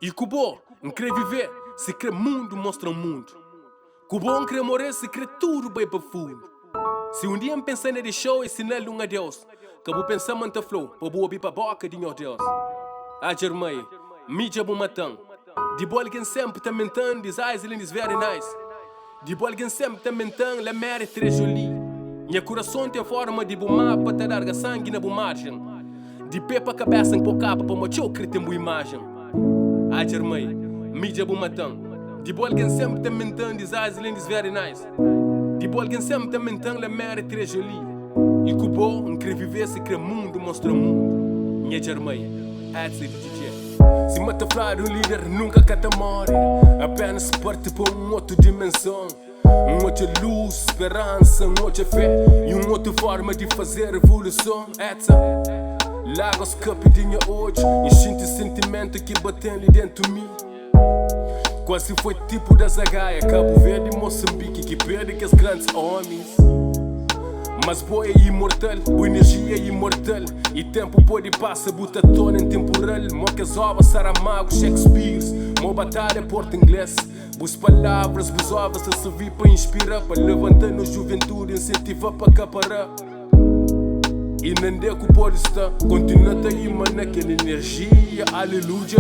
E Cubo, não quer viver, se quer mundo, mostra o mundo. Cubo não quer morrer, se quer tudo bem para fundo. Se um dia pensar nele show, ensinar-lhe um adeus. Acabou pensando em flow, para boa para a boca de Nhos Deus. A DjarMai, mídia bumatão. De boa alguém sempre tá mentando, diz Island is very nice. De boa alguém sempre tá mentando, la mer é très jolie. Minha coração tem forma de bumar para te largar sangue na bumagem. De pé para cabeça em pocapa para mochou que tem boa imagem. A DjarMai, mídia bumatão. De boa alguém sempre tá mentando, diz Island is very nice. De boa alguém sempre tá mentando, la mer é très jolie. E Cubo, não quer viver, se quer mundo, mostra o mundo. Nha DjarMai, Etsa di Djidjé. Se mata falar, o líder nunca cata morre. Apenas parte para uma outra dimensão. Outra luz, esperança, outra fé. E uma outra forma de fazer revolução. Etsa, Lagos capidinha hoje. Enchente sentimento que batem ali dentro de mim. Quase foi tipo da Zagaia, Cabo Verde e Moçambique, que perde que os grandes homens. Mas boa é imortal, boa energia é imortal. E tempo pode passar, buta tona em temporal. Mocas ovas, Saramago, Shakespeare. Mo batalha, porta inglês. Boas palavras, boas ovas a servir para inspirar. Para levantar na juventude, incentivar para acaparar. E nem de que pode estar, continua a imar naquela energia, aleluia.